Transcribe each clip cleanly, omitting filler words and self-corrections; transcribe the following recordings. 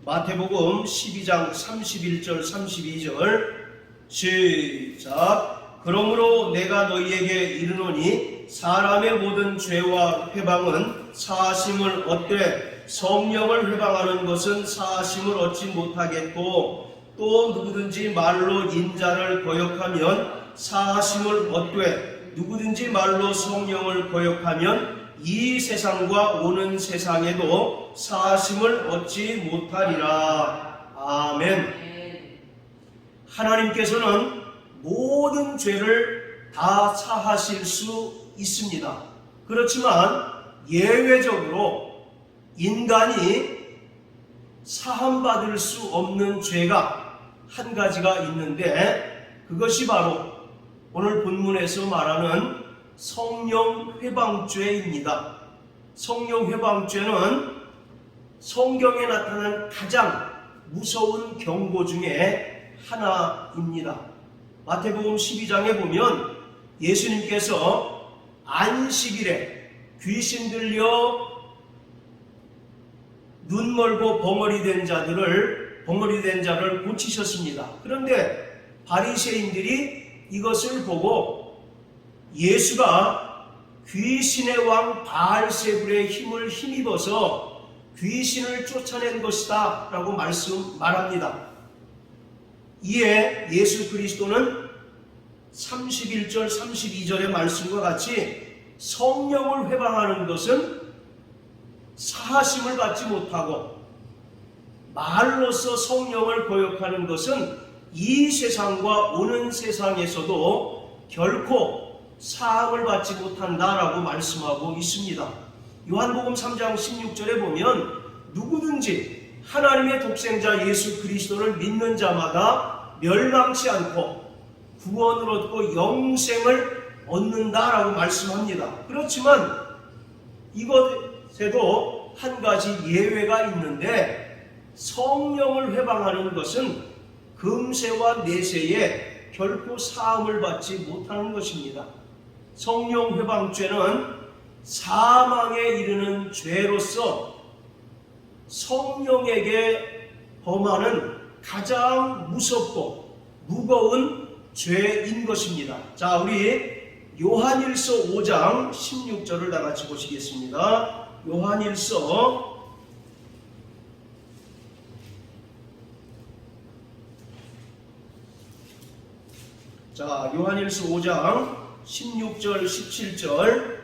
마태복음 12장 31절 32절 시작. 그러므로 내가 너희에게 이르노니 사람의 모든 죄와 회방은 사하심을 얻되 성령을 회방하는 것은 사하심을 얻지 못하겠고 또 누구든지 말로 인자를 거역하면 사하심을 얻되 누구든지 말로 성령을 거역하면 이 세상과 오는 세상에도 사하심을 얻지 못하리라. 아멘. 하나님께서는 모든 죄를 다 사하실 수 있습니다. 그렇지만 예외적으로 인간이 사함받을 수 없는 죄가 한 가지가 있는데 그것이 바로 오늘 본문에서 말하는 성령 회방죄입니다. 성령 회방죄는 성경에 나타난 가장 무서운 경고 중에 하나입니다. 마태복음 12장에 보면 예수님께서 안식일에 귀신 들려 눈 멀고 벙어리 된 자를 고치셨습니다. 그런데 바리새인들이 이것을 보고 예수가 귀신의 왕 바알세불의 힘을 힘입어서 귀신을 쫓아낸 것이다 라고 말합니다. 이에 예수 그리스도는 31절 32절의 말씀과 같이 성령을 회방하는 것은 사하심을 받지 못하고 말로서 성령을 거역하는 것은 이 세상과 오는 세상에서도 결코 사함을 받지 못한다라고 말씀하고 있습니다. 요한복음 3장 16절에 보면 누구든지 하나님의 독생자 예수 그리스도를 믿는 자마다 멸망치 않고 구원을 얻고 영생을 얻는다라고 말씀합니다. 그렇지만 이것에도 한 가지 예외가 있는데 성령을 회방하는 것은 금세와 내세에 결코 사함을 받지 못하는 것입니다. 성령 회방죄는 사망에 이르는 죄로서 성령에게 범하는 가장 무섭고 무거운 죄인 것입니다. 자, 우리 요한일서 5장 16절을 다 같이 보시겠습니다. 요한일서 요한일서 5장 16절 17절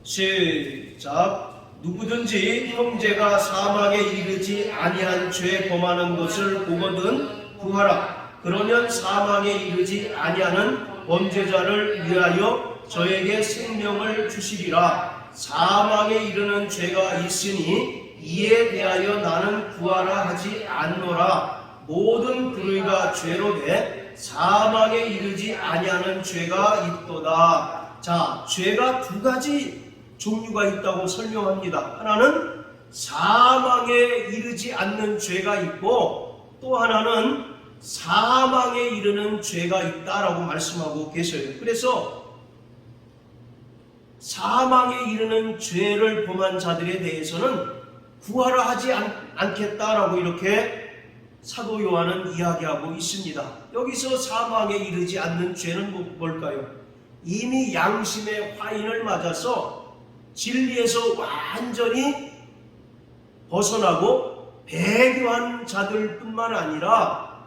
시작. 누구든지 형제가 사망에 이르지 아니한 죄 범하는 것을 보거든 구하라. 그러면 사망에 이르지 아니하는 범죄자를 위하여 저에게 생명을 주시리라. 사망에 이르는 죄가 있으니 이에 대하여 나는 구하라 하지 않노라. 모든 불의가 죄로 돼 사망에 이르지 아니하는 죄가 있도다. 자, 죄가 두 가지 종류가 있다고 설명합니다. 하나는 사망에 이르지 않는 죄가 있고 또 하나는 사망에 이르는 죄가 있다라고 말씀하고 계셔요. 그래서 사망에 이르는 죄를 범한 자들에 대해서는 구하라 하지 않겠다라고 이렇게 사도 요한은 이야기하고 있습니다. 여기서 사망에 이르지 않는 죄는 뭘까요? 이미 양심의 화인을 맞아서 진리에서 완전히 벗어나고 배교한 자들 뿐만 아니라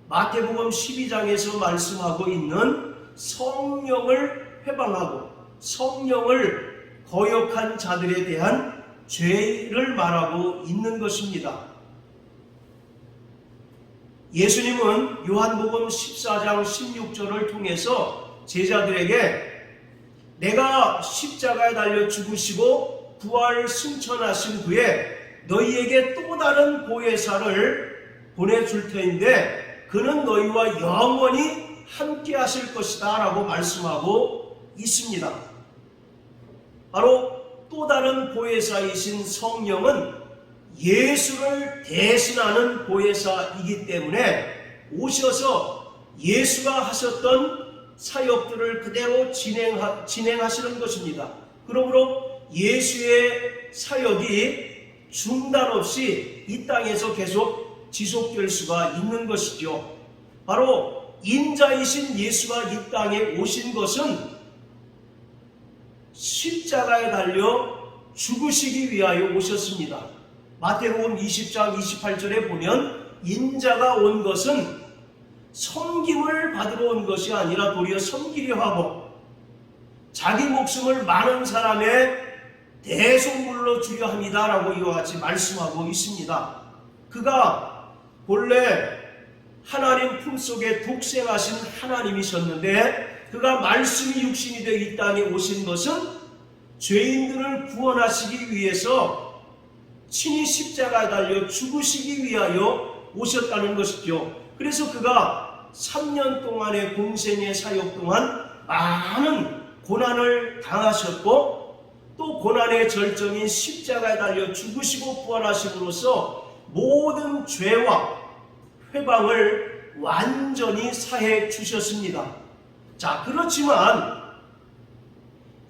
마태복음 12장에서 말씀하고 있는 성령을 회방하고 성령을 거역한 자들에 대한 죄를 말하고 있는 것입니다. 예수님은 요한복음 14장 16절을 통해서 제자들에게 내가 십자가에 달려 죽으시고 부활 승천하신 후에 너희에게 또 다른 보혜사를 보내줄 터인데 그는 너희와 영원히 함께 하실 것이다 라고 말씀하고 있습니다. 바로 또 다른 보혜사이신 성령은 예수를 대신하는 보혜사이기 때문에 오셔서 예수가 하셨던 사역들을 그대로 진행하시는 것입니다. 그러므로 예수의 사역이 중단 없이 이 땅에서 계속 지속될 수가 있는 것이죠. 바로 인자이신 예수가 이 땅에 오신 것은 십자가에 달려 죽으시기 위하여 오셨습니다. 마태복음 20장 28절에 보면 인자가 온 것은 섬김을 받으러 온 것이 아니라 도리어 섬기려 하고 자기 목숨을 많은 사람의 대속물로 주려 합니다라고 이와 같이 말씀하고 있습니다. 그가 본래 하나님 품속에 독생하신 하나님이셨는데 그가 말씀이 육신이 되어 이 땅에 오신 것은 죄인들을 구원하시기 위해서 친히 십자가에 달려 죽으시기 위하여 오셨다는 것이죠. 그래서 그가 3년 동안의 공생의 사역 동안 많은 고난을 당하셨고 또 고난의 절정인 십자가에 달려 죽으시고 부활하심으로써 모든 죄와 회방을 완전히 사해 주셨습니다. 자, 그렇지만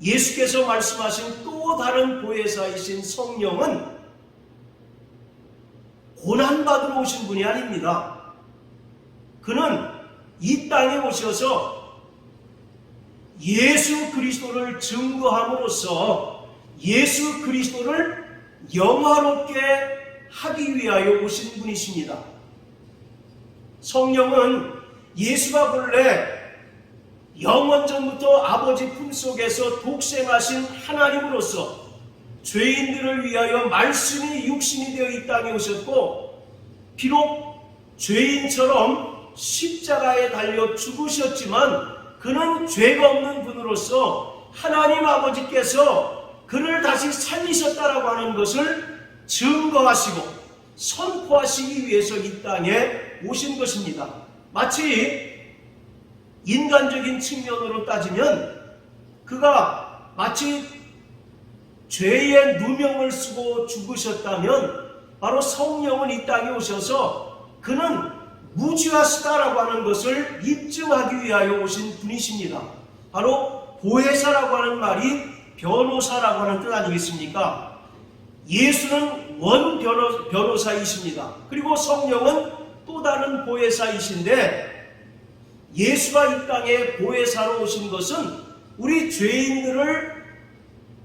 예수께서 말씀하신 또 다른 보혜사이신 성령은 고난받으러 오신 분이 아닙니다. 그는 이 땅에 오셔서 예수 그리스도를 증거함으로써 예수 그리스도를 영화롭게 하기 위하여 오신 분이십니다. 성령은 예수가 본래 영원전부터 아버지 품속에서 독생하신 하나님으로서 죄인들을 위하여 말씀이 육신이 되어 이 땅에 오셨고 비록 죄인처럼 십자가에 달려 죽으셨지만 그는 죄가 없는 분으로서 하나님 아버지께서 그를 다시 살리셨다라고 하는 것을 증거하시고 선포하시기 위해서 이 땅에 오신 것입니다. 마치 인간적인 측면으로 따지면 그가 마치 죄의 누명을 쓰고 죽으셨다면 바로 성령은 이 땅에 오셔서 그는 무죄하시다라고 하는 것을 입증하기 위하여 오신 분이십니다. 바로 보혜사라고 하는 말이 변호사라고 하는 뜻 아니겠습니까? 예수는 원 변호사이십니다. 그리고 성령은 또 다른 보혜사이신데 예수가 이 땅에 보혜사로 오신 것은 우리 죄인들을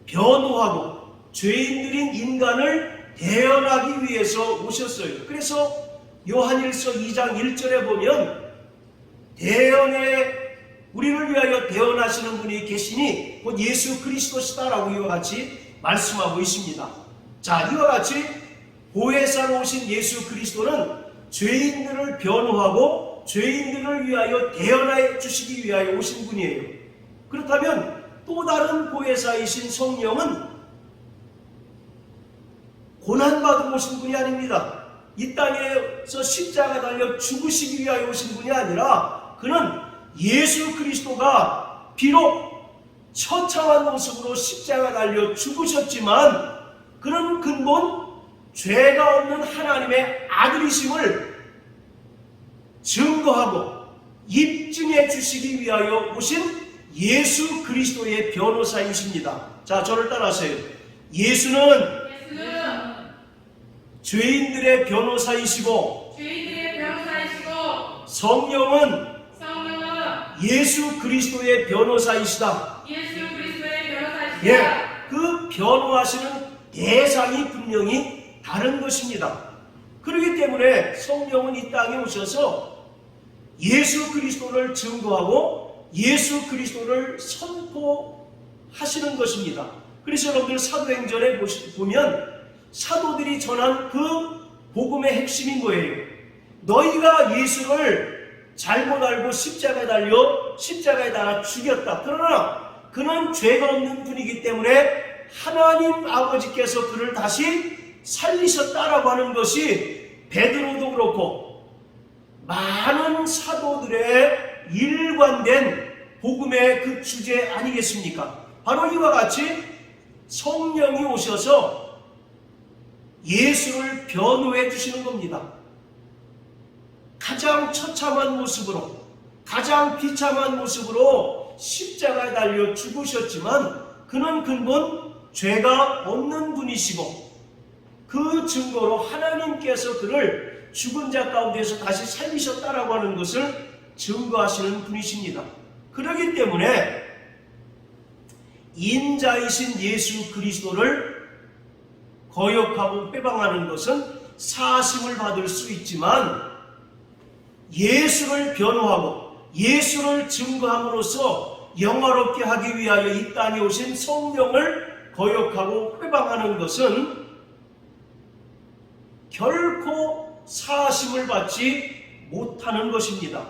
변호하고 죄인들인 인간을 대언하기 위해서 오셨어요. 그래서 요한일서 2장 1절에 보면 우리를 위하여 대언하시는 분이 계시니 곧 예수 그리스도시다라고 이와 같이 말씀하고 있습니다. 자, 이와 같이 보혜사로 오신 예수 그리스도는 죄인들을 변호하고 죄인들을 위하여 대언해 주시기 위하여 오신 분이에요. 그렇다면 또 다른 보혜사이신 성령은 고난받으러 오신 분이 아닙니다. 이 땅에서 십자가에 달려 죽으시기 위하여 오신 분이 아니라 그는 예수 그리스도가 비록 처참한 모습으로 십자가에 달려 죽으셨지만 그는 근본 죄가 없는 하나님의 아들이심을 증거하고 입증해 주시기 위하여 오신 예수 그리스도의 변호사이십니다. 자, 저를 따라하세요. 예수는 죄인들의 변호사이시고 성령은 예수 그리스도의 변호사이시다. 예, 그 변호하시는 대상이 분명히 다른 것입니다. 그렇기 때문에 성령은 이 땅에 오셔서 예수 그리스도를 증거하고 예수 그리스도를 선포하시는 것입니다. 그래서 여러분들 사도행전에 보면 사도들이 전한 그 복음의 핵심이 뭐예요? 너희가 예수를 잘못 알고 십자가에 달아 죽였다. 그러나 그는 죄가 없는 분이기 때문에 하나님 아버지께서 그를 다시 살리셨다라고 하는 것이 베드로도 그렇고 많은 사도들의 일관된 복음의 그 주제 아니겠습니까? 바로 이와 같이 성령이 오셔서 예수를 변호해 주시는 겁니다. 가장 처참한 모습으로, 가장 비참한 모습으로 십자가에 달려 죽으셨지만 그는 근본 죄가 없는 분이시고 그 증거로 하나님께서 그를 죽은 자 가운데서 다시 살리셨다라고 하는 것을 증거하시는 분이십니다. 그렇기 때문에 인자이신 예수 그리스도를 거역하고 회방하는 것은 사심을 받을 수 있지만, 예수를 변호하고 예수를 증거함으로써 영화롭게 하기 위하여 이 땅에 오신 성령을 거역하고 회방하는 것은 결코 사심을 받지 못하는 것입니다.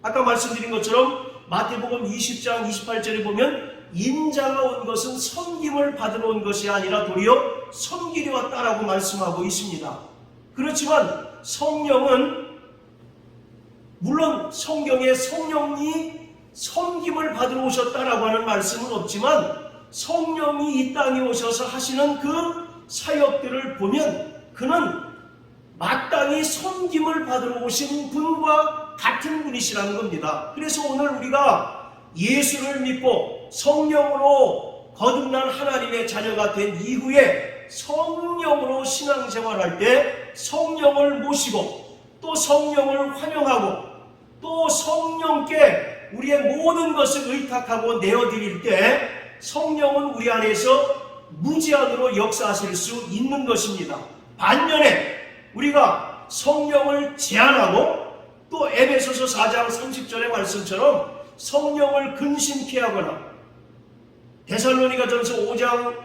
아까 말씀드린 것처럼 마태복음 20장 28절에 보면 인자가 온 것은 섬김을 받으러 온 것이 아니라 도리어 섬기려 왔다라고 말씀하고 있습니다. 그렇지만 성령은, 물론 성경에 성령이 섬김을 받으러 오셨다라고 하는 말씀은 없지만, 성령이 이 땅에 오셔서 하시는 그 사역들을 보면 그는 마땅히 섬김을 받으러 오신 분과 같은 분이시라는 겁니다. 그래서 오늘 우리가 예수를 믿고 성령으로 거듭난 하나님의 자녀가 된 이후에 성령으로 신앙생활할 때 성령을 모시고 또 성령을 환영하고 또 성령께 우리의 모든 것을 의탁하고 내어드릴 때 성령은 우리 안에서 무제한으로 역사하실 수 있는 것입니다. 반면에 우리가 성령을 제한하고 또 에베소서 4장 30절의 말씀처럼 성령을 근심케 하거나 데살로니가전서 5장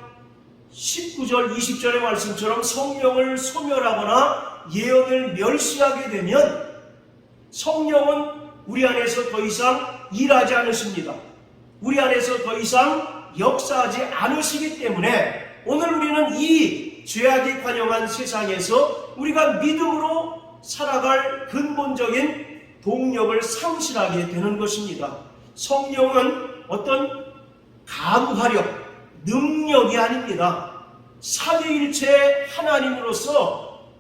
19절 20절의 말씀처럼 성령을 소멸하거나 예언을 멸시하게 되면 성령은 우리 안에서 더 이상 일하지 않으십니다. 우리 안에서 더 이상 역사하지 않으시기 때문에 오늘 우리는 이 죄악이 관영한 세상에서 우리가 믿음으로 살아갈 근본적인 동력을 상실하게 되는 것입니다. 성령은 어떤 감화력, 능력이 아닙니다. 삼위일체 하나님으로서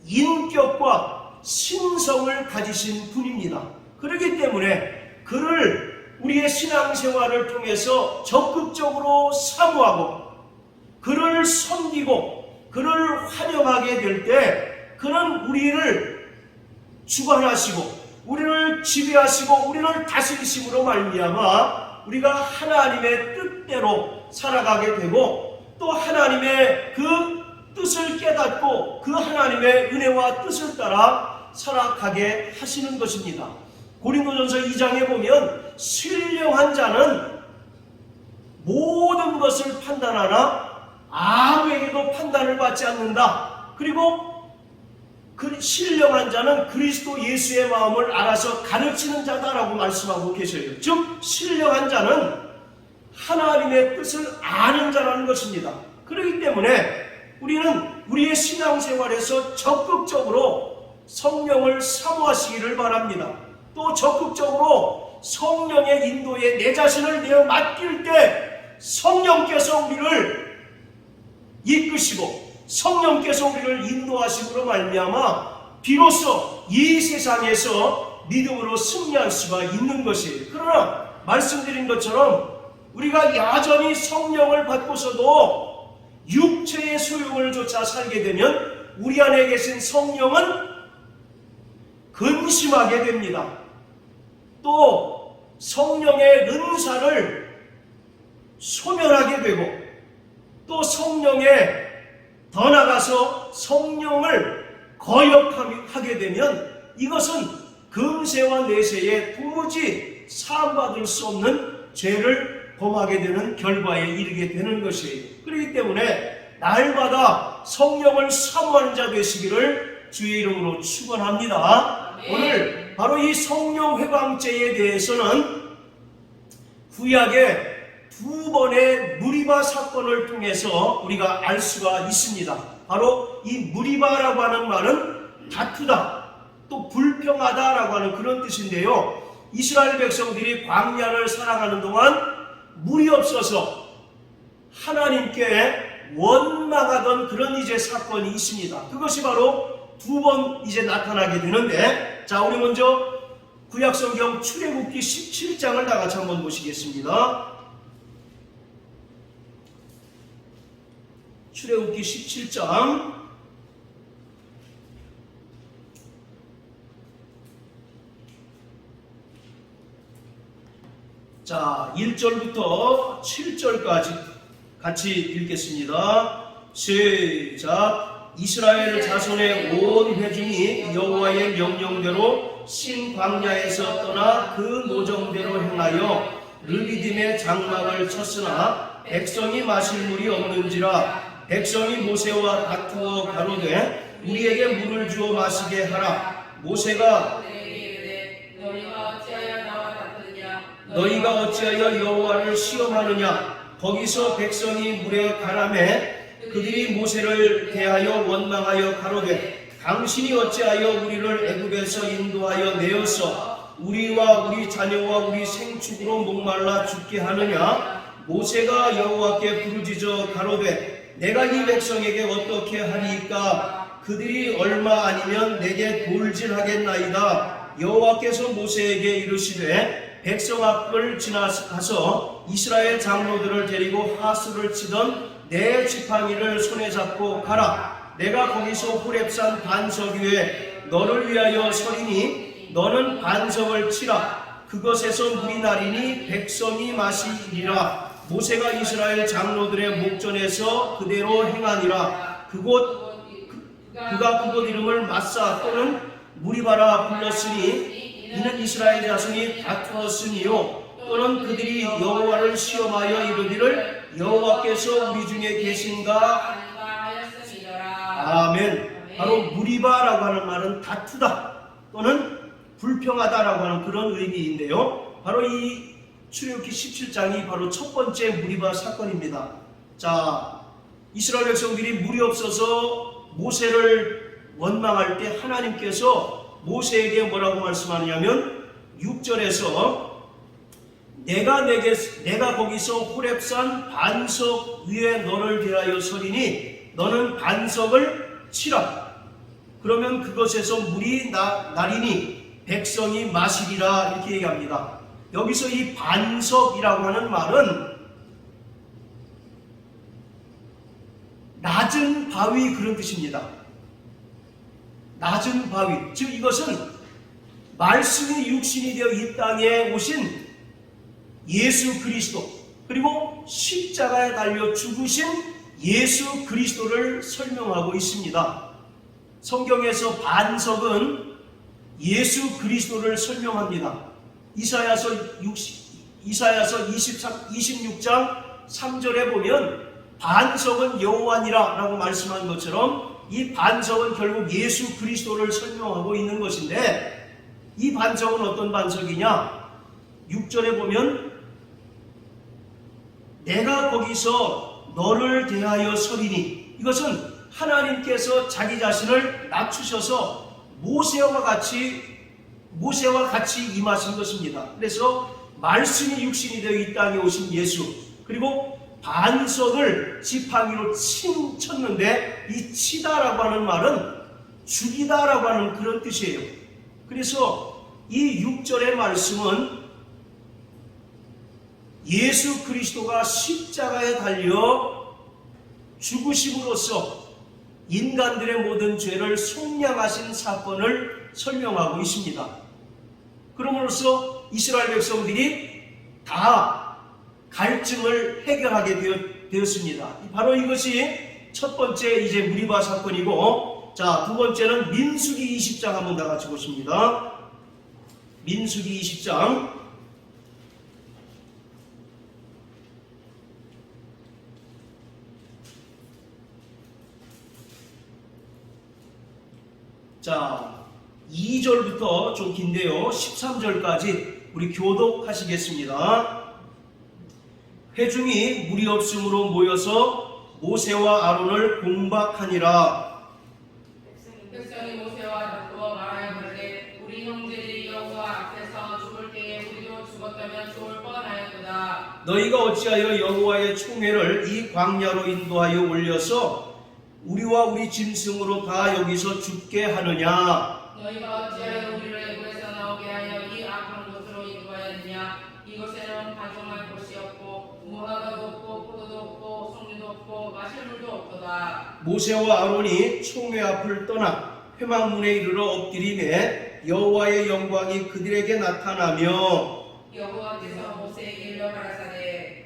인격과 신성을 가지신 분입니다. 그렇기 때문에 그를 우리의 신앙생활을 통해서 적극적으로 사모하고 그를 섬기고 그를 환영하게 될 때 그는 우리를 주관하시고 우리를 지배하시고 우리를 다스리심으로 말미암아 우리가 하나님의 뜻대로 살아가게 되고 또 하나님의 그 뜻을 깨닫고 그 하나님의 은혜와 뜻을 따라 살아가게 하시는 것입니다. 고린도전서 2장에 보면 신령한 자는 모든 것을 판단하나 아무에게도 판단을 받지 않는다. 그리고 그 신령한 자는 그리스도 예수의 마음을 알아서 가르치는 자다라고 말씀하고 계셔요. 즉 신령한 자는 하나님의 뜻을 아는 자라는 것입니다. 그렇기 때문에 우리는 우리의 신앙생활에서 적극적으로 성령을 사모하시기를 바랍니다. 또 적극적으로 성령의 인도에 내 자신을 내어 맡길 때 성령께서 우리를 이끄시고 성령께서 우리를 인도하심으로 말미암아 비로소 이 세상에서 믿음으로 승리할 수가 있는 것이에요. 그러나 말씀드린 것처럼 우리가 여전히 성령을 받고서도 육체의 소욕을 조차 살게 되면 우리 안에 계신 성령은 근심하게 됩니다. 또 성령의 은사를 소멸하게 되고 또 성령의 더 나가서 성령을 거역하게 되면 이것은 금세와 내세에 도무지 사함받을 수 없는 죄를 범하게 되는 결과에 이르게 되는 것이에요. 그렇기 때문에 날마다 성령을 사모하는 자 되시기를 주의 이름으로 축원합니다. 오늘 바로 이 성령 회방죄에 대해서는 구약의 두 번의 무리바 사건을 통해서 우리가 알 수가 있습니다. 바로 이 무리바라고 하는 말은 다투다, 또 불평하다라고 하는 그런 뜻인데요. 이스라엘 백성들이 광야를 살아가는 동안 물이 없어서 하나님께 원망하던 그런 이제 사건이 있습니다. 그것이 바로 두 번 이제 나타나게 되는데, 자, 우리 먼저 구약성경 출애굽기 17장을 다 같이 한번 보시겠습니다. 출애굽기 17장 자, 1절부터 7절까지 같이 읽겠습니다. 시작. 이스라엘 자손의 온 회중이 여호와의 명령대로 신 광야에서 떠나 그 노정대로 행하여 르비딤의 장막을 쳤으나 백성이 마실 물이 없는지라. 백성이 모세와 다투어 가로되 우리에게 물을 주어 마시게 하라. 모세가 너희가 어찌하여 여호와를 시험하느냐. 거기서 백성이 물에 가라매 그들이 모세를 대하여 원망하여 가로되 당신이 어찌하여 우리를 애굽에서 인도하여 내어서 우리와 우리 자녀와 우리 생축으로 목말라 죽게 하느냐. 모세가 여호와께 부르짖어 가로되 내가 이 백성에게 어떻게 하리이까. 그들이 얼마 아니면 내게 돌질하겠나이다. 여호와께서 모세에게 이르시되 백성 앞을 지나가서 이스라엘 장로들을 데리고 하수를 치던 내 지팡이를 손에 잡고 가라. 내가 거기서 호렙산 반석 위에 너를 위하여 서리니 너는 반석을 치라. 그것에서 물이 나리니 백성이 마시리라. 모세가 이스라엘 장로들의 목전에서 그대로 행하니라. 그가 그곳 이름을 마사 또는 무리바라 불렀으니 이는 이스라엘 자손이 다투었으니요. 또는 그들이 여호와를 시험하여 이르기를 여호와께서 우리 중에 계신가. 아멘. 바로 무리바라고 하는 말은 다투다 또는 불평하다라고 하는 그런 의미인데요. 바로 이 출애굽기 17장이 바로 첫 번째 무리바 사건입니다. 자, 이스라엘 백성들이 물이 없어서 모세를 원망할 때 하나님께서 모세에게 뭐라고 말씀하느냐면 6절에서 내가 거기서 호렙산 반석 위에 너를 대하여 서리니 너는 반석을 치라. 그러면 그것에서 물이 나리니 백성이 마시리라. 이렇게 얘기합니다. 여기서 이 반석이라고 하는 말은 낮은 바위 그런 뜻입니다. 낮은 바위. 즉 이것은 말씀이 육신이 되어 이 땅에 오신 예수 그리스도 그리고 십자가에 달려 죽으신 예수 그리스도를 설명하고 있습니다. 성경에서 반석은 예수 그리스도를 설명합니다. 이사야서 26장 3절에 보면 반석은 여호와니라 라고 말씀한 것처럼 이 반석은 결국 예수 그리스도를 설명하고 있는 것인데 이 반석은 어떤 반석이냐? 6절에 보면 내가 거기서 너를 대하여 서리니 이것은 하나님께서 자기 자신을 낮추셔서 모세와 같이 임하신 것입니다. 그래서 말씀이 육신이 되어 이 땅에 오신 예수 그리고 반석을 지팡이로 쳤는데 이 치다라고 하는 말은 죽이다라고 하는 그런 뜻이에요. 그래서 이 6절의 말씀은 예수 그리스도가 십자가에 달려 죽으심으로써 인간들의 모든 죄를 속량하신 사건을 설명하고 있습니다. 그럼으로써 이스라엘 백성들이 다 갈증을 해결하게 되었습니다. 바로 이것이 첫 번째 이제 무리바 사건이고, 자, 두 번째는 민수기 20장 한번 다 같이 보십니다. 민수기 20장. 자, 2절부터 좀 긴데요. 13절까지 우리 교독하시겠습니다. 회중이 물이 없음으로 모여서 모세와 아론을 공박하니라. 백성이 모세와 다투어 말하여 그러되 우리 형제들이 여호와 앞에서 죽을 때에 우리도 죽었다면 좋을 뻔하였도다. 너희가 어찌하여 여호와의 총회를 이 광야로 인도하여 올려서 우리와 우리 짐승으로 다 여기서 죽게 하느냐? 너희가 어찌하여 우리를 애굽에서 나오게 하여 이 악한 곳으로 인도하였느냐? 이곳에는 가정할 곳이 없고 무화과도 없고 포도도 없고 송유도 없고 없고 마실 물도 없도다. 모세와 아론이 총회 앞을 떠나 회막문에 이르러 엎드리매 여호와의 영광이 그들에게 나타나며 여호와께서 모세에게 일러 가라사대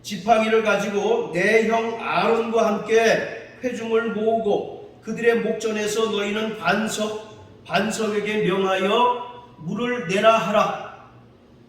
지팡이를 가지고 내 형 아론과 함께 회중을 모으고 그들의 목전에서 너희는 반석에게 명하여 물을 내라 하라.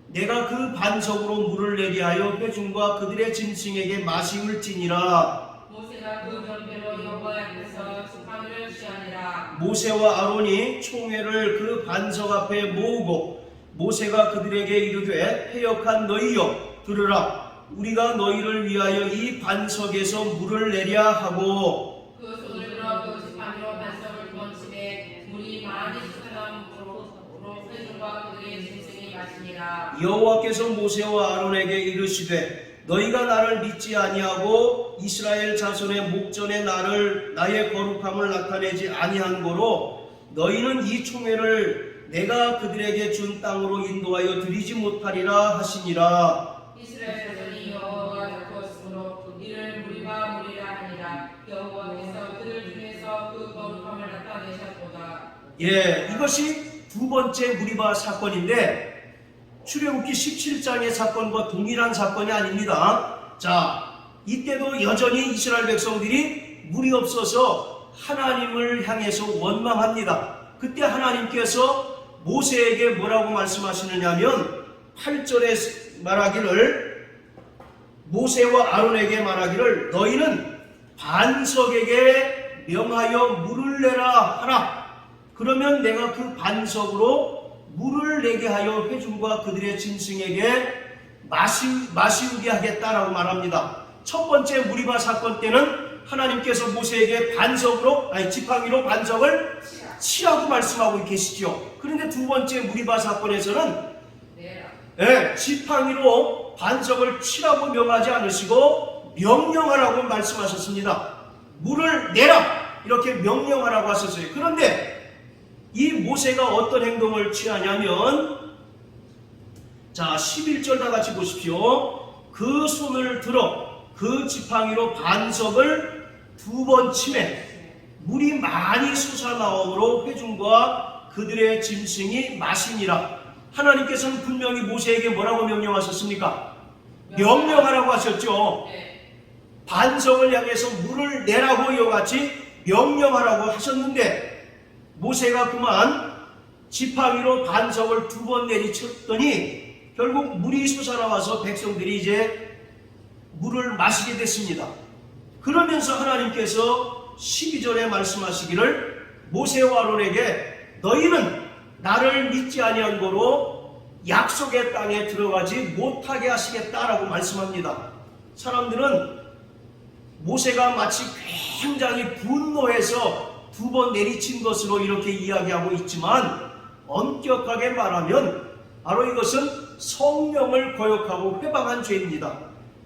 내가 그 반석으로 물을 내게 하여 회중과 그들의 짐승에게 마시울지니라. 모세가 그 명대로 여호와 앞에서 지팡이를 취하니라. 모세와 아론이 총회를 그 반석 앞에 모으고 모세가 그들에게 이르되 패역한 너희여 들으라. 우리가 너희를 위하여 이 반석에서 물을 내랴 하고 그 손을 들어 그 지팡이로 반석을 두번치매 물이 많이 솟아남으로 회중과 그들의 짐승이 마시니라. 여호와께서 모세와 아론에게 이르시되 너희가 나를 믿지 아니하고 이스라엘 자손의 목전에 나의 거룩함을 나타내지 아니한 거로 너희는 이 총회를 내가 그들에게 준 땅으로 인도하여 드리지 못하리라 하시니라. 이스라엘 자손이 여호와와 다투었으므로 이를 무리바 무리라 하니라. 여호와께서 그들 중에서 그 거룩함을 나타내셨도다. 이것이 두 번째 무리바 사건인데 출애굽기 17장의 사건과 동일한 사건이 아닙니다. 자, 이때도 여전히 이스라엘 백성들이 물이 없어서 하나님을 향해서 원망합니다. 그때 하나님께서 모세에게 뭐라고 말씀하시느냐면 8절에 말하기를 모세와 아론에게 말하기를 너희는 반석에게 명하여 물을 내라 하라. 그러면 내가 그 반석으로 물을 내게 하여 회중과 그들의 짐승에게 마시우게 하겠다라고 말합니다. 첫 번째 무리바 사건 때는 하나님께서 모세에게 지팡이로 반석을 치라고 말씀하고 계시죠. 그런데 두 번째 무리바 사건에서는 지팡이로 반석을 치라고 명하지 않으시고 명령하라고 말씀하셨습니다. 물을 내라 이렇게 명령하라고 하셨어요. 그런데 이 모세가 어떤 행동을 취하냐면 자 11절 다 같이 보십시오. 그 손을 들어 그 지팡이로 반석을 두 번 치매 물이 많이 솟아나오므로 회중과 그들의 짐승이 마시니라. 하나님께서는 분명히 모세에게 뭐라고 명령하셨습니까? 명령하라고 하셨죠. 반석을 향해서 물을 내라고 이와 같이 명령하라고 하셨는데 모세가 그만 지팡이로 반석을 두 번 내리쳤더니 결국 물이 솟아나와서 백성들이 이제 물을 마시게 됐습니다. 그러면서 하나님께서 12절에 말씀하시기를 모세와 아론에게 너희는 나를 믿지 아니한 거로 약속의 땅에 들어가지 못하게 하시겠다라고 말씀합니다. 사람들은 모세가 마치 굉장히 분노해서 두 번 내리친 것으로 이렇게 이야기하고 있지만 엄격하게 말하면 바로 이것은 성령을 거역하고 회방한 죄입니다.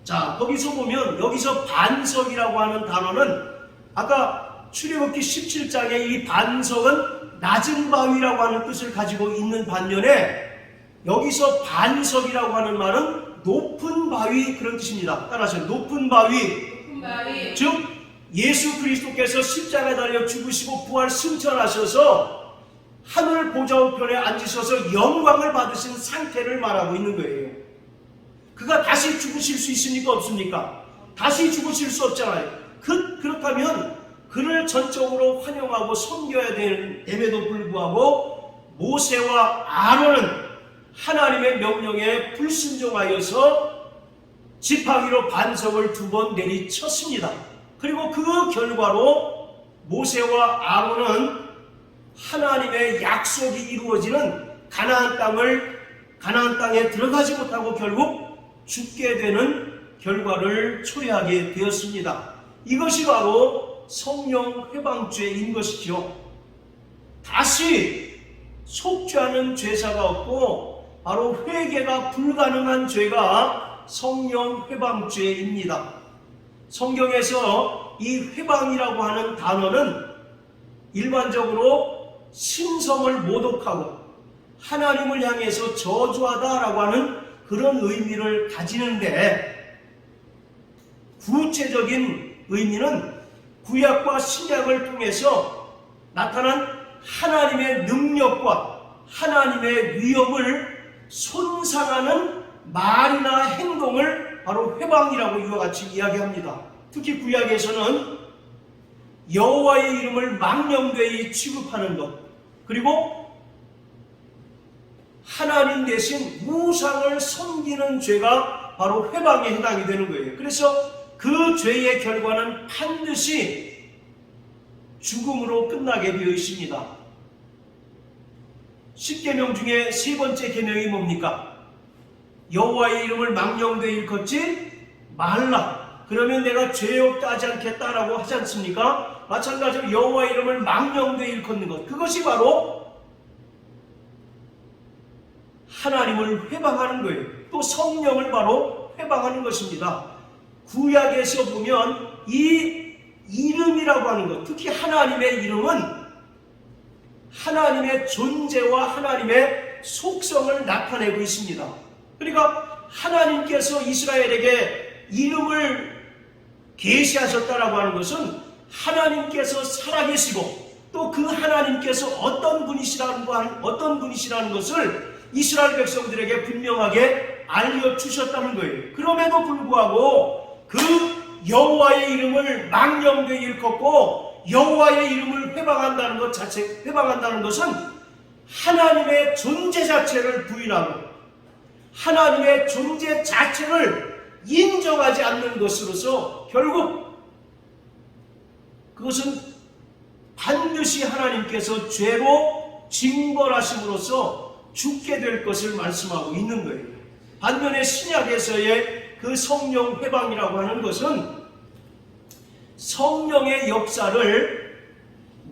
자, 거기서 보면 여기서 반석이라고 하는 단어는 아까 출애굽기 17장의 이 반석은 낮은 바위라고 하는 뜻을 가지고 있는 반면에 여기서 반석이라고 하는 말은 높은 바위 그런 뜻입니다. 따라서 높은 바위. 즉 예수 그리스도께서 십자가에 달려 죽으시고 부활 승천하셔서 하늘 보좌 우편에 앉으셔서 영광을 받으신 상태를 말하고 있는 거예요. 그가 다시 죽으실 수 있습니까? 없습니까? 다시 죽으실 수 없잖아요. 그렇다면 그를 전적으로 환영하고 섬겨야 됨에도 불구하고 모세와 아론은 하나님의 명령에 불순종하여서 지팡이로 반석을 두 번 내리쳤습니다. 그리고 그 결과로 모세와 아론은 하나님의 약속이 이루어지는 가나안 땅에 들어가지 못하고 결국 죽게 되는 결과를 초래하게 되었습니다. 이것이 바로 성령 회방죄인 것이죠. 다시 속죄하는 죄사가 없고 바로 회개가 불가능한 죄가 성령 회방죄입니다. 성경에서 이 회방이라고 하는 단어는 일반적으로 신성을 모독하고 하나님을 향해서 저주하다라고 하는 그런 의미를 가지는데 구체적인 의미는 구약과 신약을 통해서 나타난 하나님의 능력과 하나님의 위엄을 손상하는 말이나 행동을 바로 회방이라고 이와 같이 이야기합니다. 특히 구약에서는 여호와의 이름을 망령되이 취급하는 것, 그리고 하나님 대신 우상을 섬기는 죄가 바로 회방에 해당이 되는 거예요. 그래서 그 죄의 결과는 반드시 죽음으로 끝나게 되어 있습니다. 10계명 중에 세 번째 계명이 뭡니까? 여호와의 이름을 망령되이 일컫지 말라. 그러면 내가 죄 없다 하지 않겠다라고 하지 않습니까? 마찬가지로 여호와의 이름을 망령되이 일컫는 것, 그것이 바로 하나님을 회방하는 거예요. 또 성령을 바로 회방하는 것입니다. 구약에서 보면 이 이름이라고 하는 것, 특히 하나님의 이름은 하나님의 존재와 하나님의 속성을 나타내고 있습니다. 그러니까 하나님께서 이스라엘에게 이름을 계시하셨다라고 하는 것은 하나님께서 살아계시고 또 그 하나님께서 어떤 분이시라는 것을 이스라엘 백성들에게 분명하게 알려주셨다는 거예요. 그럼에도 불구하고 그 여호와의 이름을 망령되이 일컫고 여호와의 이름을 회방한다는 것은 하나님의 존재 자체를 부인하고 하나님의 존재 자체를 인정하지 않는 것으로서 결국 그것은 반드시 하나님께서 죄로 징벌하심으로써 죽게 될 것을 말씀하고 있는 거예요. 반면에 신약에서의 그 성령 회방이라고 하는 것은 성령의 역사를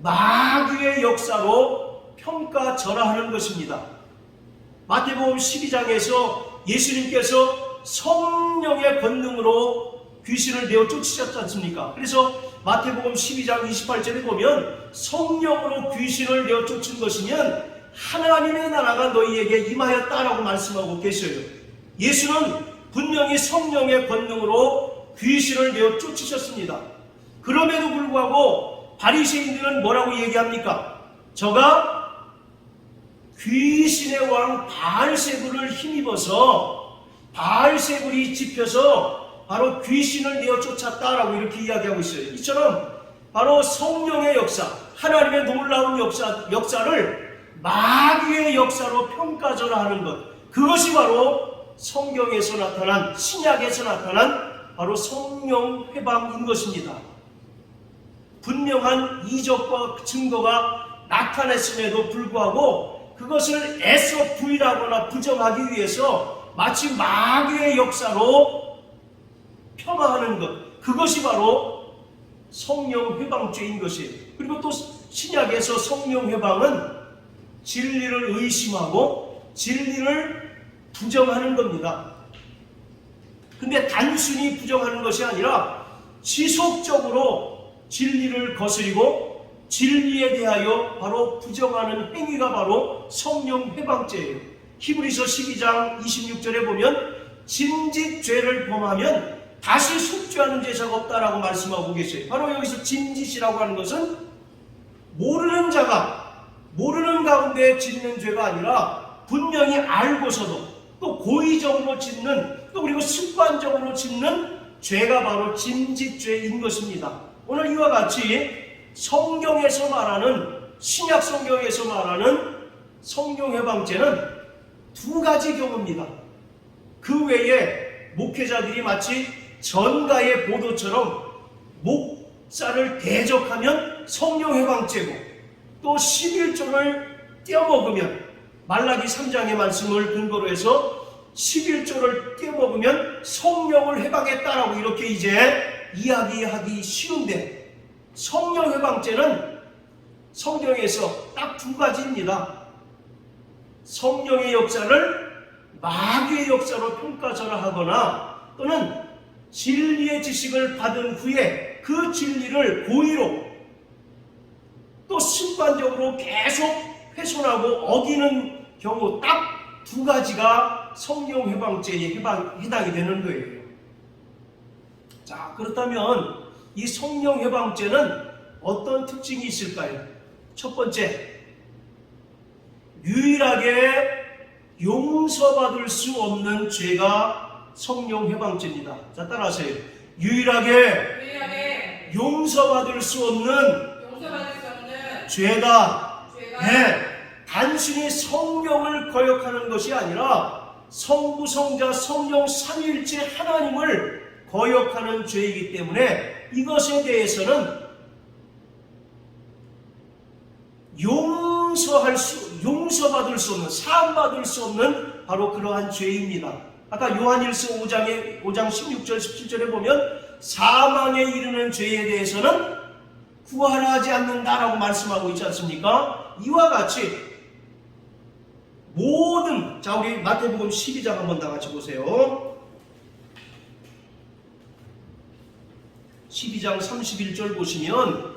마귀의 역사로 평가절하하는 것입니다. 마태복음 12장에서 예수님께서 성령의 권능으로 귀신을 내어 쫓으셨지 않습니까? 그래서 마태복음 12장 28절에 보면 성령으로 귀신을 내어 쫓은 것이면 하나님의 나라가 너희에게 임하였다라고 말씀하고 계셔요. 예수는 분명히 성령의 권능으로 귀신을 내어 쫓으셨습니다. 그럼에도 불구하고 바리새인들은 뭐라고 얘기합니까? 저가 귀신의 왕 바알세불을 힘입어서 바알세불이 집혀서 바로 귀신을 내어 쫓았다라고 이렇게 이야기하고 있어요. 이처럼 바로 성령의 역사, 하나님의 놀라운 역사를 마귀의 역사로 평가절하하는 것, 그것이 바로 성경에서 나타난, 신약에서 나타난 바로 성령 회방인 것입니다. 분명한 이적과 증거가 나타났음에도 불구하고 그것을 애써 부인하거나 부정하기 위해서 마치 마귀의 역사로 폄하하는 것, 그것이 바로 성령 회방죄인 것이에요. 그리고 또 신약에서 성령 회방은 진리를 의심하고 진리를 부정하는 겁니다. 근데 단순히 부정하는 것이 아니라 지속적으로 진리를 거스리고 진리에 대하여 바로 부정하는 행위가 바로 성령 회방죄예요. 히브리서 12장 26절에 보면 짐짓죄를 범하면 다시 속죄하는 제사가 없다라고 말씀하고 계세요. 바로 여기서 짐짓이라고 하는 것은 모르는 자가 모르는 가운데 짓는 죄가 아니라 분명히 알고서도 또 고의적으로 짓는 또 그리고 습관적으로 짓는 죄가 바로 짐짓죄인 것입니다. 오늘 이와 같이 성경에서 말하는 신약 성경에서 말하는 성령 회방죄는 두 가지 경우입니다. 그 외에 목회자들이 마치 전가의 보도처럼 목사를 대적하면 성령 회방죄고 또 11조를 떼어먹으면 말라기 3장의 말씀을 근거로 해서 11조를 떼어먹으면 성령을 회방했다라고 이렇게 이제 이야기하기 쉬운데 성령 회방죄는 성경에서 딱 두 가지입니다. 성령의 역사를 마귀의 역사로 평가절하하거나 또는 진리의 지식을 받은 후에 그 진리를 고의로 또 습관적으로 계속 훼손하고 어기는 경우 딱 두 가지가 성령 회방죄에 해당이 되는 거예요. 자, 그렇다면 이 성령 회방죄는 어떤 특징이 있을까요? 첫 번째, 유일하게 용서받을 수 없는 죄가 성령 회방죄입니다. 자, 따라하세요. 유일하게 용서받을 수 없는 죄다. 네, 단순히 성령을 거역하는 것이 아니라 성부, 성자, 성령 삼위일체 하나님을 거역하는 죄이기 때문에 이것에 대해서는 용서받을 수 없는, 사함받을 수 없는 바로 그러한 죄입니다. 아까 요한일서 5장 16절 17절에 보면 사망에 이르는 죄에 대해서는 구하지 않는다라고 말씀하고 있지 않습니까? 이와 같이 모든, 자, 우리 마태복음 12장 한번 다 같이 보세요. 12장 31절 보시면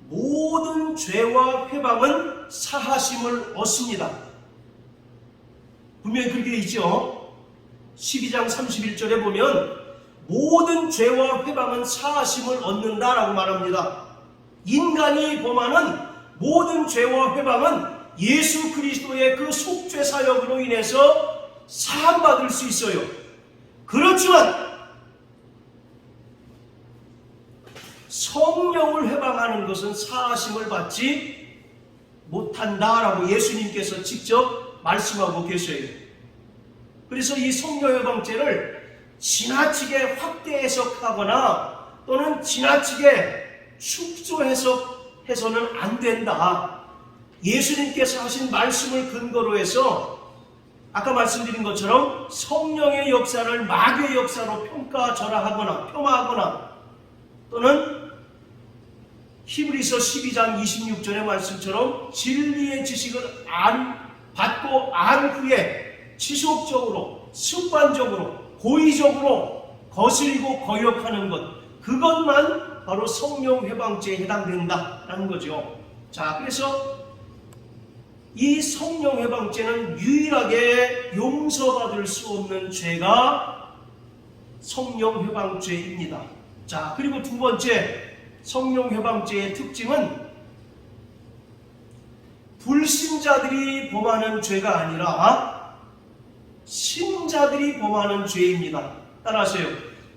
모든 죄와 회방은 사하심을 얻습니다. 분명히 그렇게 되어 있죠. 12장 31절에 보면 모든 죄와 회방은 사하심을 얻는다라고 말합니다. 인간이 범하는 모든 죄와 회방은 예수 그리스도의 그 속죄 사역으로 인해서 사함받을 수 있어요. 그렇지만 성령을 회방하는 것은 사하심을 받지 못한다라고 예수님께서 직접 말씀하고 계셔요. 그래서 이 성령 회방죄를 지나치게 확대 해석하거나 또는 지나치게 축소 해석해서는 안 된다. 예수님께서 하신 말씀을 근거로 해서 아까 말씀드린 것처럼 성령의 역사를 마귀의 역사로 평가절하하거나 폄하하거나 또는 히브리서 12장 26절의 말씀처럼 진리의 지식을 받고 안 후에 지속적으로 습관적으로 고의적으로 거슬리고 거역하는 것, 그것만 바로 성령 회방죄에 해당된다라는 거죠. 자, 그래서 이 성령 회방죄는 유일하게 용서받을 수 없는 죄가 성령 회방죄입니다. 자, 그리고 두 번째 성령 회방죄의 특징은 불신자들이 범하는 죄가 아니라 신자들이 범하는 죄입니다. 따라하세요.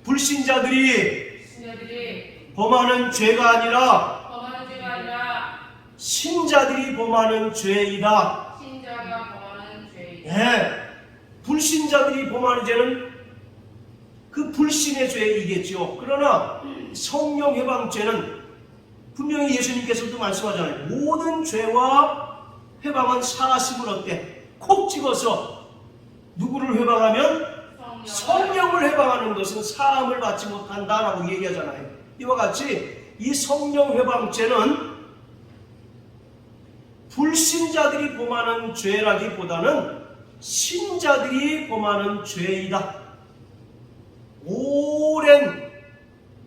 불신자들이 범하는 죄가 아니라 신자들이 범하는 죄이다. 네, 불신자들이 범하는 죄는 그 불신의 죄이겠죠. 그러나 성령 회방죄는 분명히 예수님께서도 말씀하잖아요. 모든 죄와 회방은 사하심을 얻되 콕 집어서 누구를 회방하면 성령을 회방하는 것은 사함을 받지 못한다라고 얘기하잖아요. 이와 같이 이 성령 회방죄는 불신자들이 범하는 죄라기보다는 신자들이 범하는 죄이다. 오랜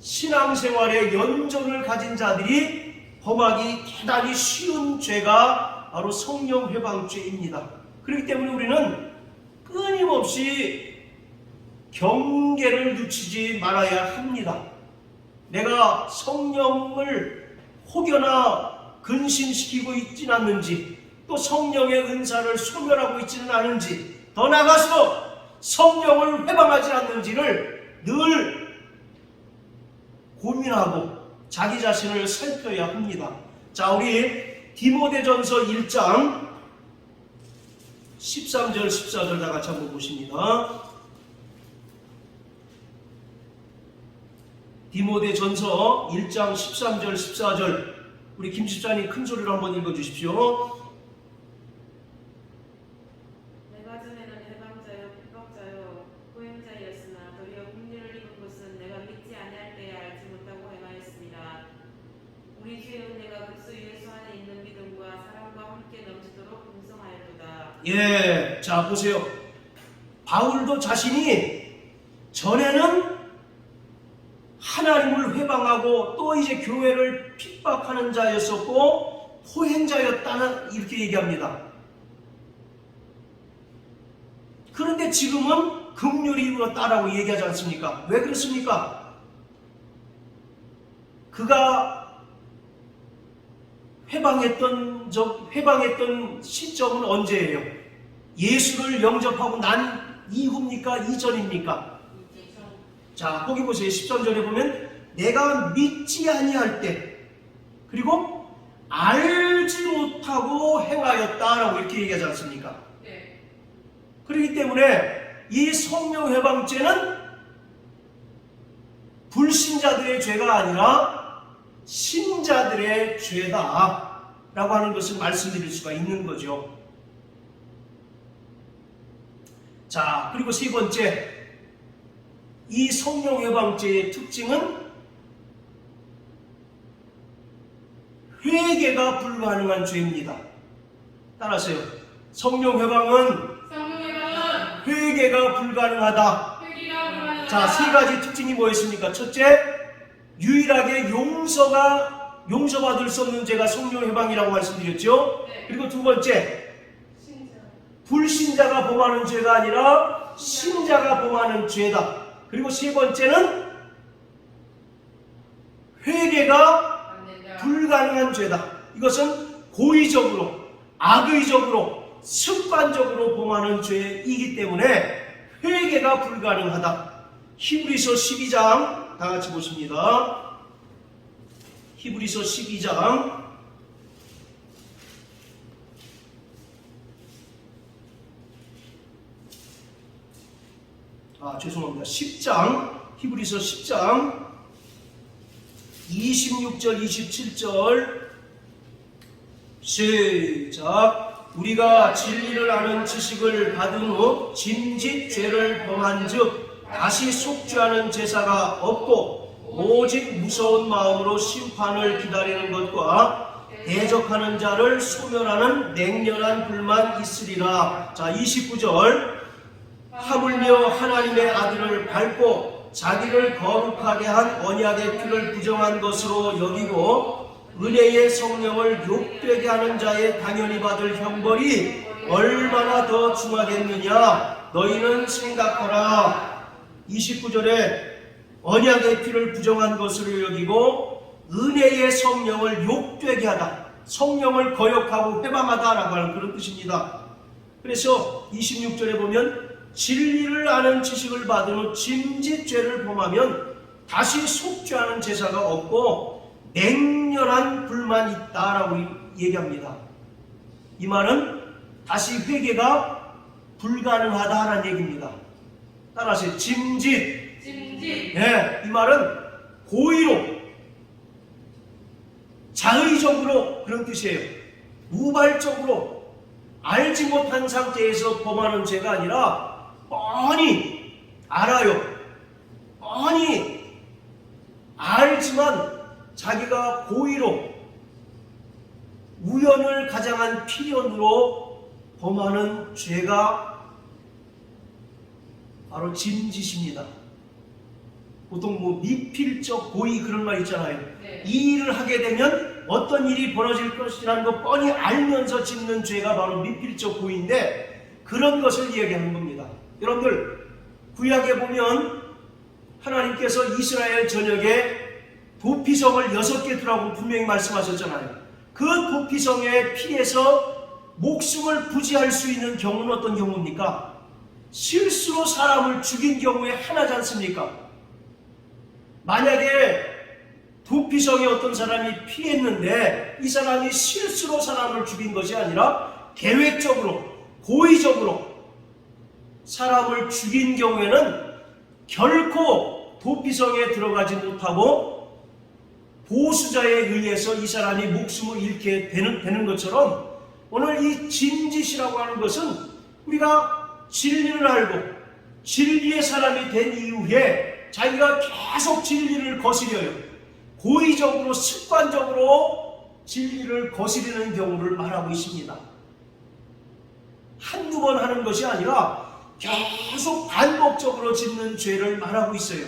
신앙생활의 연전을 가진 자들이 범하기 대단히 쉬운 죄가 바로 성령 회방죄입니다. 그렇기 때문에 우리는 끊임없이 경계를 늦추지 말아야 합니다. 내가 성령을 혹여나 근심시키고 있지는 않는지, 또 성령의 은사를 소멸하고 있지는 않은지, 더 나아가서 성령을 회방하지 않는지를 늘 고민하고 자기 자신을 살펴야 합니다. 자, 우리 디모데전서 1장 13절 14절 다 같이 한번 보십니다. 디모데전서 1장 13절 14절 우리 김 집사님 큰 소리로 한번 읽어주십시오. 내가 전에는 해방자요 핍박자요 보행자였으나 도리어 국리를 입은 것은 내가 믿지 아니할 때에 알지 못하고 행하였습니다. 우리 주의 은혜가 그리스도 예수 안에 있는 믿음과 사랑과 함께 넘치도록 풍성하였도다. 예, 자 보세요. 바울도 자신이 전에는 하나님을 회방하고 또 이제 교회를 핍박하는 자였었고 포행자였다는 이렇게 얘기합니다. 그런데 지금은 긍휼히 이루었다라고 얘기하지 않습니까? 왜 그렇습니까? 그가 회방했던 시점은 언제예요? 예수를 영접하고 난 이후입니까? 이전입니까? 자, 거기 보세요. 13절에 보면 내가 믿지 아니할 때, 그리고 알지 못하고 행하였다라고 이렇게 얘기하지 않습니까? 네. 그렇기 때문에 이 성령 회방죄는 불신자들의 죄가 아니라 신자들의 죄다 라고 하는 것을 말씀드릴 수가 있는 거죠. 자, 그리고 세 번째, 이 성령 회방죄의 특징은 회개가 불가능한 죄입니다. 따라하세요. 성령 회방은 회개가 불가능하다. 자, 세 가지 특징이 뭐였습니까? 첫째, 유일하게 용서받을 수 없는 죄가 성령 회방이라고 말씀드렸죠. 네. 그리고 두 번째, 불신자가 범하는 죄가 아니라 신자가 범하는 죄다. 그리고 세 번째는 회개가 불가능한 죄다. 이것은 고의적으로, 악의적으로, 습관적으로 범하는 죄이기 때문에 회개가 불가능하다. 히브리서 12장 다 같이 보십니다. 히브리서 12장 죄송합니다. 10장, 히브리서 10장 26절, 27절 시작. 우리가 진리를 아는 지식을 받은 후 짐짓 죄를 범한 즉 다시 속죄하는 제사가 없고 오직 무서운 마음으로 심판을 기다리는 것과 대적하는 자를 소멸하는 냉렬한 불만 있으리라. 자, 29절 하물며 하나님의 아들을 밟고 자기를 거룩하게 한 언약의 피를 부정한 것으로 여기고 은혜의 성령을 욕되게 하는 자의 당연히 받을 형벌이 얼마나 더 중하겠느냐. 너희는 생각하라. 29절에 언약의 피를 부정한 것으로 여기고 은혜의 성령을 욕되게 하다. 성령을 거역하고 회방하다라고 하는 그런 뜻입니다. 그래서 26절에 보면 진리를 아는 지식을 받은 후 짐짓죄를 범하면 다시 속죄하는 제사가 없고 맹렬한 불만이 있다라고 얘기합니다. 이 말은 다시 회개가 불가능하다라는 얘기입니다. 따라서 짐짓. 네, 이 말은 고의로, 자의적으로 그런 뜻이에요. 우발적으로 알지 못한 상태에서 범하는 죄가 아니라 뻔히 알아요. 뻔히 알지만 자기가 고의로 우연을 가장한 필연으로 범하는 죄가 바로 짐짓입니다. 보통 뭐 미필적 고의 그런 말 있잖아요. 네. 이 일을 하게 되면 어떤 일이 벌어질 것이라는 거 뻔히 알면서 짓는 죄가 바로 미필적 고의인데 그런 것을 이야기하는 겁니다. 여러분들 구약에 보면 하나님께서 이스라엘 전역에 도피성을 6개 두라고 분명히 말씀하셨잖아요. 그 도피성에 피해서 목숨을 부지할 수 있는 경우는 어떤 경우입니까? 실수로 사람을 죽인 경우에 하나지 않습니까? 만약에 도피성에 어떤 사람이 피했는데 이 사람이 실수로 사람을 죽인 것이 아니라 계획적으로, 고의적으로 사람을 죽인 경우에는 결코 도피성에 들어가지 못하고 보수자에 의해서 이 사람이 목숨을 잃게 되는 것처럼 오늘 이 짐짓이라고 하는 것은 우리가 진리를 알고 진리의 사람이 된 이후에 자기가 계속 진리를 거스려요. 고의적으로 습관적으로 진리를 거스르는 경우를 말하고 있습니다. 한두 번 하는 것이 아니라 계속 반복적으로 짓는 죄를 말하고 있어요.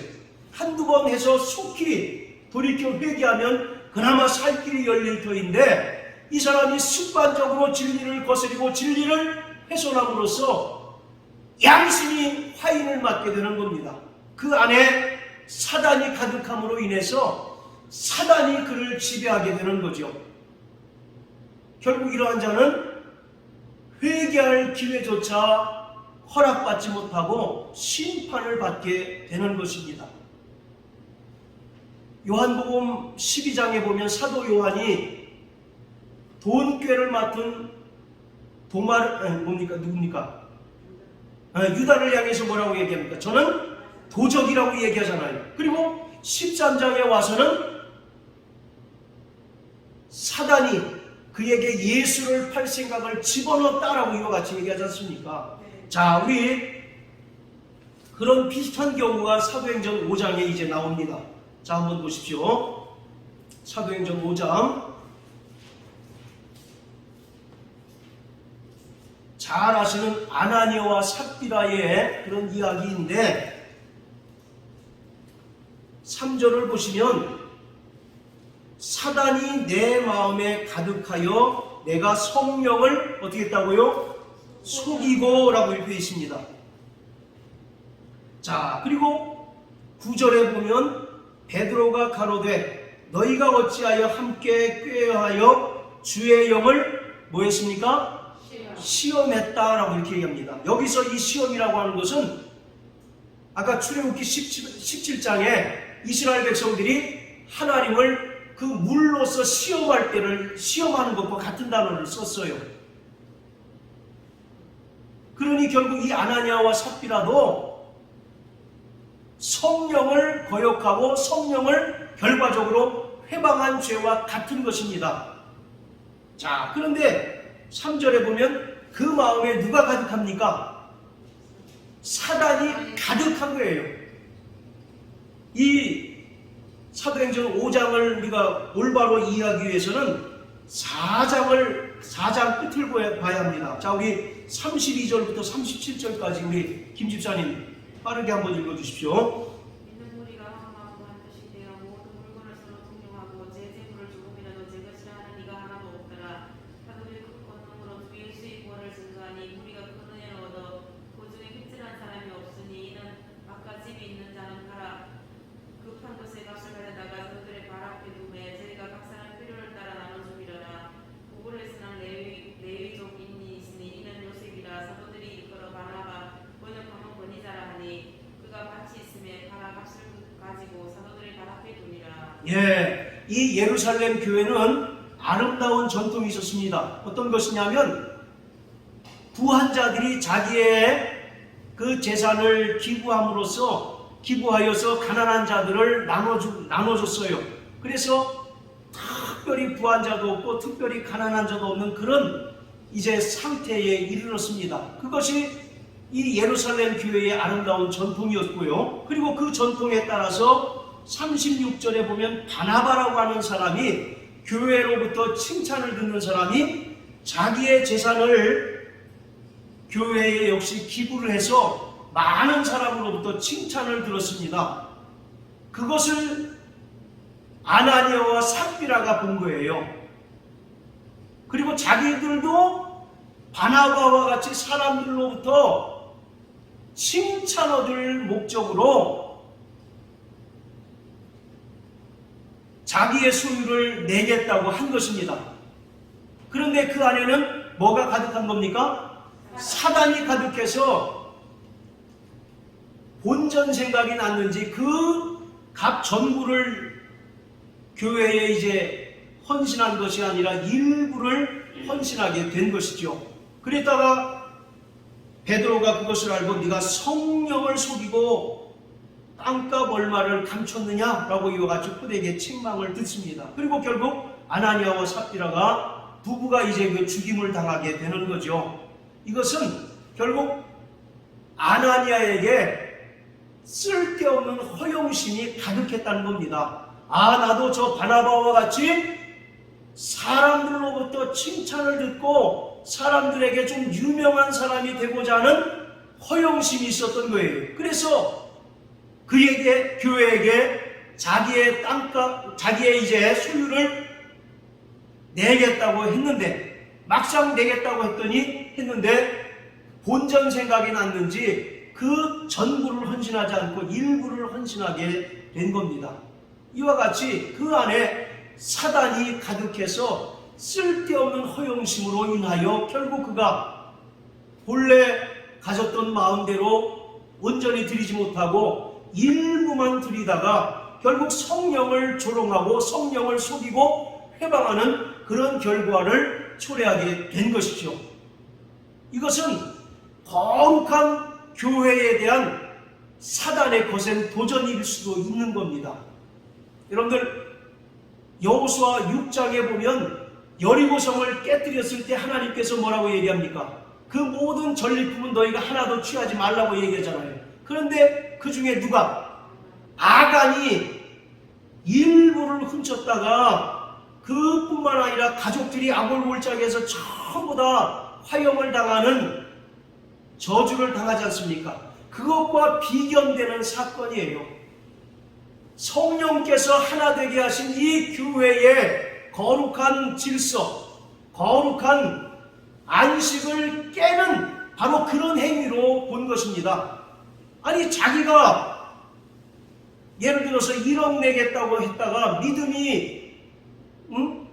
한두 번 해서 속히 돌이켜 회개하면 그나마 살 길이 열릴 터인데 이 사람이 습관적으로 진리를 거스리고 진리를 훼손함으로써 양심이 화인을 맞게 되는 겁니다. 그 안에 사단이 가득함으로 인해서 사단이 그를 지배하게 되는 거죠. 결국 이러한 자는 회개할 기회조차 허락받지 못하고 심판을 받게 되는 것입니다. 요한복음 12장에 보면 사도 요한이 돈꾀를 맡은 누굽니까? 유다를 향해서 뭐라고 얘기합니까? 저는 도적이라고 얘기하잖아요. 그리고 13장에 와서는 사단이 그에게 예수를 팔 생각을 집어넣었다라고 이와 같이 얘기하지 않습니까? 자, 우리 그런 비슷한 경우가 사도행전 5장에 이제 나옵니다. 자, 한번 보십시오. 사도행전 5장. 잘 아시는 아나니아와 삽비라의 그런 이야기인데 3절을 보시면 사단이 내 마음에 가득하여 내가 성령을 어떻게 했다고요? 속이고 라고 이렇게 되어 있습니다. 자, 그리고 9절에 보면 베드로가 가로되 너희가 어찌하여 함께 꾀하여 주의 영을 뭐 했습니까? 시험했다라고 이렇게 얘기합니다. 여기서 이 시험이라고 하는 것은 아까 출애굽기 17장에 이스라엘 백성들이 하나님을 그 물로서 시험할 때를 시험하는 것과 같은 단어를 썼어요. 그러니 결국 이 아나니아와 삽비라도 성령을 거역하고 성령을 결과적으로 회방한 죄와 같은 것입니다. 자, 그런데 3절에 보면 그 마음에 누가 가득합니까? 사단이 가득한 거예요. 이 사도행전 5장을 우리가 올바로 이해하기 위해서는 4장 끝을 봐야 합니다. 자, 우리 32절부터 37절까지 우리 김 집사님 빠르게 한번 읽어주십시오. 믿는 무리가 한 마음으로 한 뜻이 되어 모든 물건을 서로 통용하고 제 재물을 조금이라도 제 것이라 하는 이가 하나도 없더라. 사도들이 큰 권능으로 주 예수의 구원을 증거하니 무리가 큰 은혜를 얻어 그 중에 휘질한 사람이 없으니 이는 아까 집이 있는 자는 가라. 급한 것에 값을 가져다가 저들의 발 앞에 두매 저희가 각 사람 필요를 따라 나눠주리라. 구글에서는 레위족인이 있으니 이는 요셉이라. 사도들이 이끌어 바나바 번역하면 권위자라 하니 그가 같이 있음에 바나 값을 가지고 사도들의 발 앞에 두니라. 예, 이 예루살렘 교회는 아름다운 전통이 있었습니다. 어떤 것이냐면 부한 자들이 자기의 그 재산을 기부하여서 가난한 자들을 나눠줬어요. 그래서 특별히 부한 자도 없고 특별히 가난한 자도 없는 그런 이제 상태에 이르렀습니다. 그것이 이 예루살렘 교회의 아름다운 전통이었고요. 그리고 그 전통에 따라서 36절에 보면 바나바라고 하는 사람이 교회로부터 칭찬을 듣는 사람이 자기의 재산을 교회에 역시 기부를 해서 많은 사람으로부터 칭찬을 들었습니다. 그것을 아나니아와 삽비라가 본 거예요. 그리고 자기들도 바나바와 같이 사람들로부터 칭찬 얻을 목적으로 자기의 소유를 내겠다고 한 것입니다. 그런데 그 안에는 뭐가 가득한 겁니까? 사단이 가득해서 본전 생각이 났는지 그 값 전부를 교회에 이제 헌신한 것이 아니라 일부를 헌신하게 된 것이죠. 그랬다가 베드로가 그것을 알고 네가 성령을 속이고 땅값 얼마를 감췄느냐라고 이와 같이 호되게 책망을 듣습니다. 그리고 결국 아나니아와 삽비라가 부부가 이제 그 죽임을 당하게 되는 거죠. 이것은 결국 아나니아에게 쓸데없는 허영심이 가득했다는 겁니다. 아, 나도 저 바나바와 같이 사람들로부터 칭찬을 듣고 사람들에게 좀 유명한 사람이 되고자 하는 허영심이 있었던 거예요. 그래서 그에게, 교회에게 자기의 땅값, 자기의 이제 소유를 내겠다고 했는데, 막상 내겠다고 했는데 본전 생각이 났는지 그 전부를 헌신하지 않고 일부를 헌신하게 된 겁니다. 이와 같이 그 안에 사단이 가득해서 쓸데없는 허영심으로 인하여 결국 그가 본래 가졌던 마음대로 온전히 드리지 못하고 일부만 드리다가 결국 성령을 조롱하고 성령을 속이고 회방하는 그런 결과를 초래하게 된 것이죠. 이것은 거룩한 교회에 대한 사단의 거센 도전일 수도 있는 겁니다. 여러분들 여호수아 6장에 보면 여리고성을 깨뜨렸을 때 하나님께서 뭐라고 얘기합니까? 그 모든 전리품은 너희가 하나도 취하지 말라고 얘기하잖아요. 그런데 그 중에 누가? 아간이 일부를 훔쳤다가 그뿐만 아니라 가족들이 아골골짝에서 전부 다 화형을 당하는 저주를 당하지 않습니까? 그것과 비견되는 사건이에요. 성령께서 하나 되게 하신 이 교회의 거룩한 질서, 거룩한 안식을 깨는 바로 그런 행위로 본 것입니다. 아니 자기가 예를 들어서 1억 내겠다고 했다가 믿음이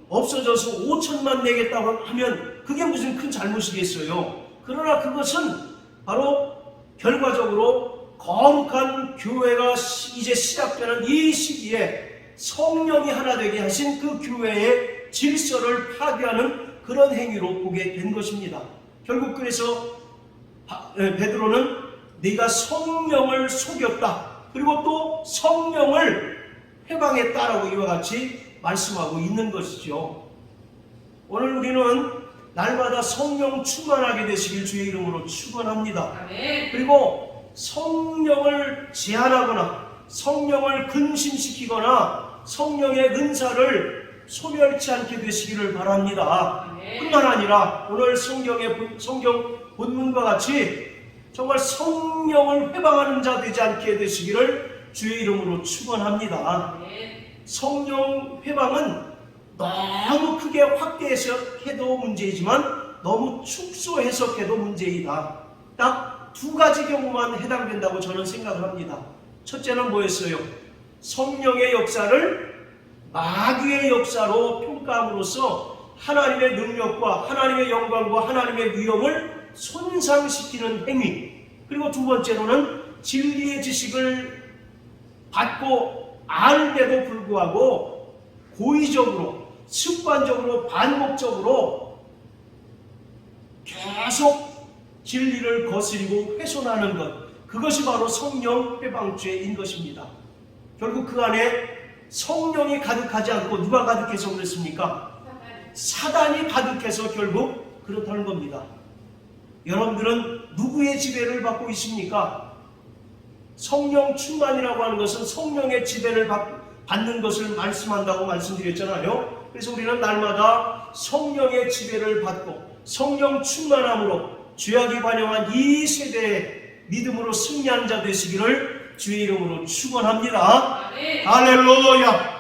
없어져서 5천만 내겠다고 하면 그게 무슨 큰 잘못이겠어요. 그러나 그것은 바로 결과적으로 거룩한 교회가 이제 시작되는 이 시기에 성령이 하나 되게 하신 그 교회의 질서를 파괴하는 그런 행위로 보게 된 것입니다. 결국 그래서 베드로는 네가 성령을 속였다. 그리고 또 성령을 회방했다라고 이와 같이 말씀하고 있는 것이죠. 오늘 우리는 날마다 성령 충만하게 되시길 주의 이름으로 축원합니다. 그리고 성령을 제한하거나 성령을 근심시키거나 성령의 은사를 소멸치 않게 되시기를 바랍니다. 뿐만 아니라 오늘 성경 본문과 같이 정말 성령을 회방하는 자 되지 않게 되시기를 주의 이름으로 축원합니다. 성령 회방은 너무 크게 확대 해석해도 문제이지만 너무 축소 해석해도 문제이다. 딱 두 가지 경우만 해당된다고 저는 생각을 합니다. 첫째는 뭐였어요? 성령의 역사를 마귀의 역사로 평가함으로써 하나님의 능력과 하나님의 영광과 하나님의 위엄을 손상시키는 행위. 그리고 두 번째로는 진리의 지식을 받고 알데도 불구하고 고의적으로 습관적으로 반복적으로 계속 진리를 거스리고 훼손하는 것, 그것이 바로 성령 회방죄인 것입니다. 결국 그 안에 성령이 가득하지 않고 누가 가득해서 그랬습니까? 사단이 가득해서 결국 그렇다는 겁니다. 여러분들은 누구의 지배를 받고 있습니까? 성령 충만이라고 하는 것은 성령의 지배를 받는 것을 말씀한다고 말씀드렸잖아요. 그래서 우리는 날마다 성령의 지배를 받고 성령 충만함으로 죄악이 반영한 이 세대의 믿음으로 승리하는 자 되시기를 주의 이름으로 축원합니다. 할렐루야.